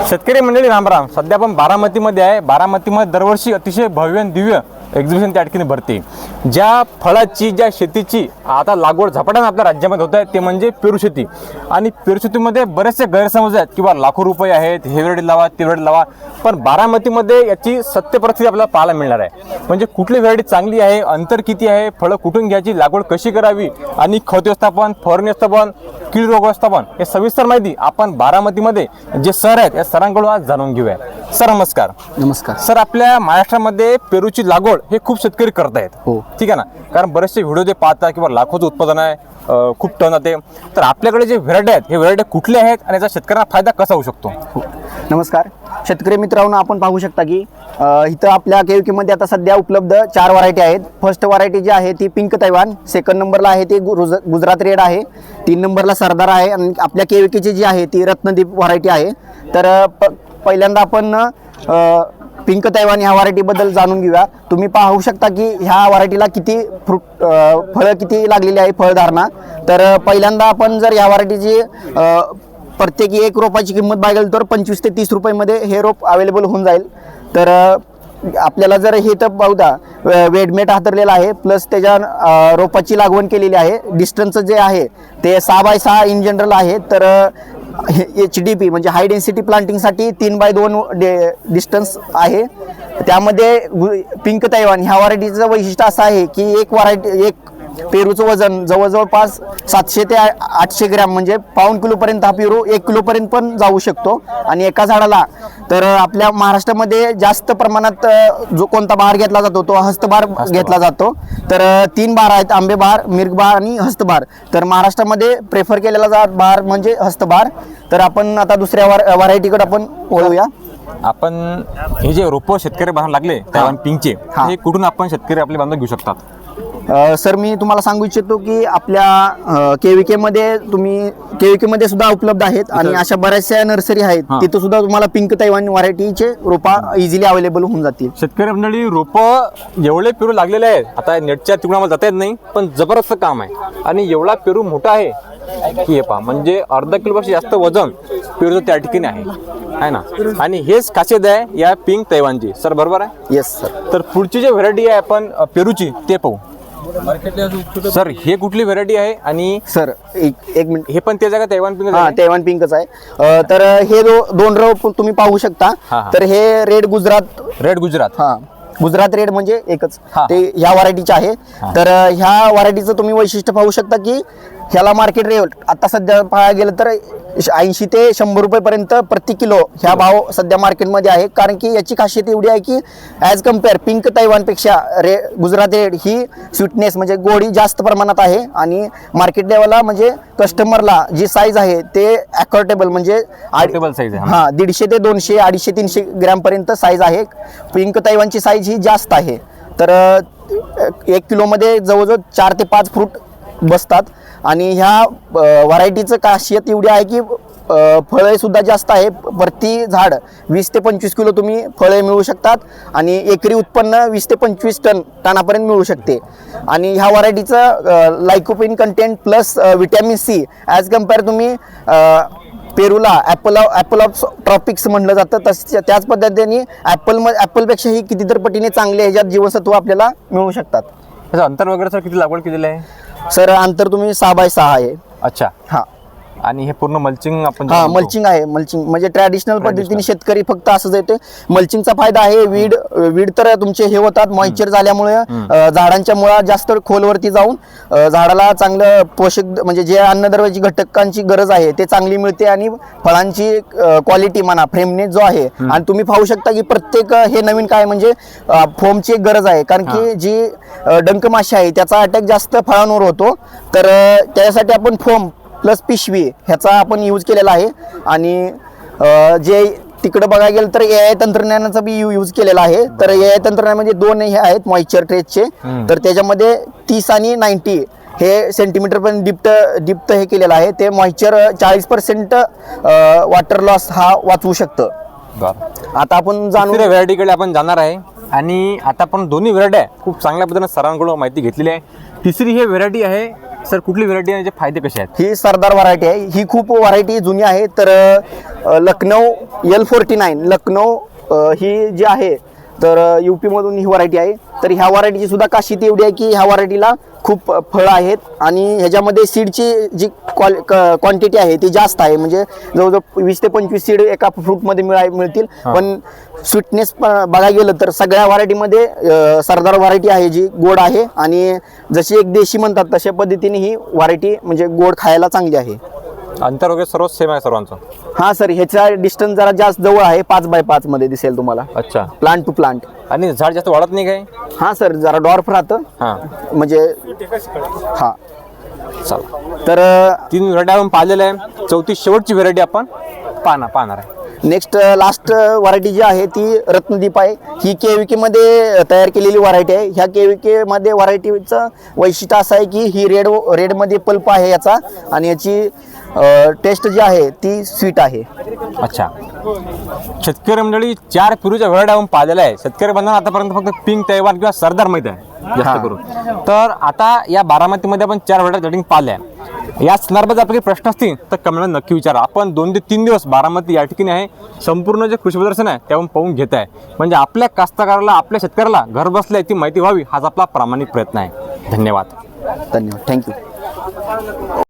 शेतकरी मंडळी रामराम. सध्या आपण बारामतीमध्ये आहे. बारामतीमध्ये दरवर्षी अतिशय भव्य आणि दिव्य एक्झिबिशन त्या ठिकाणी भरते. ज्या फळाची ज्या शेतीची आता लागवड झपाट्याने आपल्या राज्यामध्ये होत आहे ते म्हणजे पेरू शेती. आणि पेरू शेतीमध्ये बरेचसे गैरसमज आहेत किंवा लाखो रुपये आहेत, हे व्हेरायटी लावा ते व्हेरायटी लावा. पण बारामतीमध्ये याची सत्य परिस्थिती आपल्याला पाहायला मिळणार आहे. म्हणजे कुठली व्हेरायटी चांगली आहे, अंतर किती आहे, फळं कुठून घ्यायची, लागवड कशी करावी आणि खत व्यवस्थापन, फवारणी व्यवस्थापन, कीड रोग व्यवस्थापन हे सविस्तर माहिती आपण बारामतीमध्ये जे सर आहेत या सरांकडून आज जाणून घेऊया. सर नमस्कार. नमस्कार सर, आपल्या महाराष्ट्रामध्ये पेरूची लागवड हे खूप शेतकरी करतायत. हो. ठीक आहे ना, कारण बरेचसे व्हिडिओ जे पाहता किंवा लाखोचं उत्पादन आहे, खूप टन जाते. तर आपल्याकडे जे व्हेरायटी आहेत हे व्हेरायटी कुठले आहेत आणि याचा शेतकऱ्यांना फायदा कसा होऊ शकतो? हो. नमस्कार शेतकरी मित्रांनो, आपण पाहू शकता की इथं आपल्या केविकेमध्ये आता सध्या उपलब्ध 4 व्हरायटी आहेत. फर्स्ट व्हरायटी जी आहे ती पिंक तैवान, सेकंड नंबरला आहे ती गुजरात रेड आहे, 3 नंबरला सरदार आहे आणि आपल्या केविकेची जी आहे ती रत्नदीप व्हरायटी आहे. तर पहिल्यांदा आपण पिंक तैवान ह्या व्हरायटीबद्दल जाणून घेऊया. तुम्ही पाहू शकता की ह्या व्हरायटीला किती फळं किती लागलेली आहे, फळधारणा. तर पहिल्यांदा आपण जर ह्या व्हरायटीची प्रत्येकी एक रोपाची किंमत बघायला तर 25 ते 30 रुपयामध्ये हे रोप अवेलेबल होऊन जाईल. तर आपल्याला जर हे तर बहुधा वेडमेट हातरलेला आहे, प्लस त्याच्या रोपाची लागवड केलेली आहे. डिस्टन्स जे आहे ते 6x6 इन जनरल आहे. तर HDP म्हणजे हाय डेन्सिटी प्लांटिंगसाठी 3x2 डिस्टन्स आहे. त्यामध्ये पिंक तैवान ह्या व्हरायटीचं वैशिष्ट्य असं आहे की एक पेरूचं वजन जवळपास 700 ते 800 ग्रॅम म्हणजे पाऊण किलोपर्यंत हा पेरू 1 किलोपर्यंत पण जाऊ शकतो आणि एका झाडाला. तर आपल्या महाराष्ट्रामध्ये जास्त प्रमाणात जो कोणता बहार घेतला जातो तो हस्तबहार घेतला जातो. तर 3 बहार आहेत, आंबे बहार, मिर्ग बहार आणि हस्तबहार. तर महाराष्ट्रामध्ये प्रेफर केलेला बहार म्हणजे हस्तबहार. तर आपण आता दुसऱ्या व्हरायटीकडे आपण वळूया. आपण हे जे रोपं शेतकरी बांधायला लागले तैवान पिंकचे, हे कुठून आपण शेतकरी आपले बांधव घेऊ शकतात? सर, मी तुम्हाला सांगू इच्छितो की आपल्या केविकेमध्ये सुद्धा उपलब्ध आहेत आणि अशा बऱ्याचशा नर्सरी आहेत, तिथं सुद्धा तुम्हाला पिंक तैवान व्हरायटीचे रोपा इझिली अवेलेबल होऊन जातील. शेतकरी मंडळी, रोपं एवढे पेरू लागलेले आहेत, आता नेटच्या तिकडून आम्हाला जाता येत नाही, पण जबरदस्त काम आहे. आणि एवढा पेरू मोठा आहे की हे पहा, म्हणजे अर्धा किलोपेक्षा जास्त वजन पेरूचं त्या ठिकाणी आहे ना. आणि हेच खासियत आहे या पिंक तैवानची. सर बरोबर आहे? Yes sir. तर पुढची जी व्हरायटी आहे आपण पेरूची ते पाहू. सर, हे कुठली व्हरायटी आहे? आणि सर एक मिनिट, हे पण त्या जागा तैवान पिंक? हा, तैवान पिंकच आहे. तर हे 2 रोप तुम्ही पाहू शकता. तर हे रेड गुजरात हा, गुजरात रेड म्हणजे एकच हा. ते ह्या व्हरायटीचे आहे. तर ह्या व्हरायटीचं तुम्ही वैशिष्ट्य पाहू शकता की ह्याला मार्केट रेट आता सध्या पाहायला गेलं तर 80 ते 100 रुपयेपर्यंत प्रति किलो ह्या भाव सध्या मार्केटमध्ये आहे. कारण की याची खासियत एवढी आहे की ॲज कम्पेअर पिंक तैवानपेक्षा गुजरात रेड ही स्वीटनेस म्हणजे गोडी जास्त प्रमाणात आहे. आणि मार्केट लेवलला म्हणजे कस्टमरला जी साईज आहे ते अकॉर्डेबल म्हणजे साईज आहे. हां, 150 ते 200, 250-300 ग्रॅमपर्यंत साईज आहे. पिंक तैवानची साईज ही जास्त आहे. तर 1 किलोमध्ये जवळजवळ 4 ते 5 फ्रूट बसतात. आणि ह्या व्हरायटीचं खासियत एवढी आहे की फळे सुद्धा जास्त आहे. प्रति झाड 20 ते 25 किलो तुम्ही फळे मिळू शकतात आणि एकरी उत्पन्न 20 ते 25 टनापर्यंत मिळू शकते. आणि ह्या व्हरायटीचं lycopene content plus vitamin C as compare तुम्ही पेरूला ॲपल ऑफ ट्रॉपिक्स म्हटलं जातं, त्याच पद्धतीने ॲपलपेक्षाही कितीतरी पटीने चांगले ह्याच्यात जीवनसत्व आपल्याला मिळू शकतात. त्याचं अंतर वगैरे सर किती लागवड केलेलं आहे? सर, अंतर तुम्ही 6x6 आहे. अच्छा. हा. आणि हे पूर्ण मल्चिंग आपण? हा, मल्चिंग आहे. मल्चिंग म्हणजे ट्रॅडिशनल पद्धतीने शेतकरी फक्त असंच येते. मल्चिंगचा फायदा आहे वीड तर तुमचे हे होतात मॉइश्चर झाल्यामुळे झाडांच्या मुळा जास्त खोलवरती जाऊन झाडाला चांगलं पोषक म्हणजे जे अन्नद्रव्याची घटकांची गरज आहे ते चांगली मिळते. आणि फळांची क्वालिटी म्हणा, फ्रेमनेस जो आहे. आणि तुम्ही पाहू शकता की प्रत्येक हे नवीन काय म्हणजे फोमची एक गरज आहे. कारण की जी डंक माशी आहे त्याचा अटॅक जास्त फळांवर होतो. तर त्यासाठी आपण फोम प्लस पिशवी ह्याचा आपण यूज केलेला आहे. आणि जे तिकडे बघायला गेलं तर AI तंत्रज्ञानाचा बी यूज केलेला आहे. तर AI तंत्रज्ञानामध्ये 2 हे आहेत मॉइश्चर ट्रेसचे. तर त्याच्यामध्ये 30 आणि 90 हे सेंटीमीटर पण डिप्ट हे केलेलं आहे. ते मॉइश्चर 40% वॉटर लॉस हा वाचवू शकतं. आता आपण व्हरायटीकडे आपण जाणार आहे. आणि आता आपण दोन्ही व्हरायटी खूप चांगल्या पद्धतीने सरांकडून माहिती घेतलेली आहे. तिसरी ही व्हरायटी आहे सर कुठली व्हरायटी आणि फायदे कसे आहेत? ही सरदार व्हरायटी आहे. ही खूप व्हरायटी जुनी आहे. तर लखनौ L49 लखनौ ही जी आहे तर UP मधून ही व्हरायटी आहे. तर ह्या व्हरायटीची सुद्धा खासियत एवढी आहे की ह्या व्हरायटीला खूप फळं आहेत आणि ह्याच्यामध्ये सीडची जी क्वांटिटी आहे ती जास्त आहे. म्हणजे जवळजवळ 20 ते 25 सीड एका फ्रूटमध्ये मिळतील. पण स्वीटनेस बघायला गेलं तर सगळ्या व्हरायटीमध्ये सरदार व्हरायटी आहे जी गोड आहे आणि जशी एक देशी म्हणतात तशा पद्धतीने ही व्हरायटी म्हणजे गोड खायला चांगली आहे. अंतर वगैरे सर्व सेम आहे सर्वांचं? हा सर, ह्याचा डिस्टन्स जरा जास्त जवळ आहे, 5x5 मध्ये दिसेल तुम्हाला. अच्छा. Plant to plant. आणि झाड जास्त वाढत नाही काय? हा सर, जरा डॉर्फ राहतं. हां, म्हणजे हा. चला, तर 3 व्हरायटी आपण पाहिलेल्या आहे. चौथी शेवटची व्हरायटी आपण पाहणार आहे. नेक्स्ट लास्ट व्हरायटी जी आहे ती रत्नदीप आहे. ही KVK मध्ये तयार केलेली व्हरायटी आहे. ह्या KVK मध्ये व्हरायटीचं वैशिष्ट्य असं आहे की ही रेडमध्ये पल्प आहे याचा आणि याची टेस्ट जी आहे ती स्वीट आहे. अच्छा. शेतकरी मंडळी 4 पूर्वीच्या व्हरायटी आपण पाहिलेल्या आहे. शेतकरी बंधूंना आतापर्यंत फक्त पिंक तैवान किंवा सरदार माहीत आहे जास्त करून. तर आता या बारामतीमध्ये आपण 4 व्हरायटी रेटिंग पाहिल्या. या संदर्भात आपले प्रश्न असतील तर कमेंटमध्ये नक्की विचारा. आपण 2 ते 3 दिवस बारामती या ठिकाणी आहे. संपूर्ण जे कृषी प्रदर्शन आहे ते आपण पाहून घेत आहे. म्हणजे आपल्या कास्तकाराला, आपल्या शेतकऱ्याला घर बसल्या ती माहिती व्हावी हाच आपला प्रामाणिक प्रयत्न आहे. धन्यवाद. धन्यवाद. थँक्यू.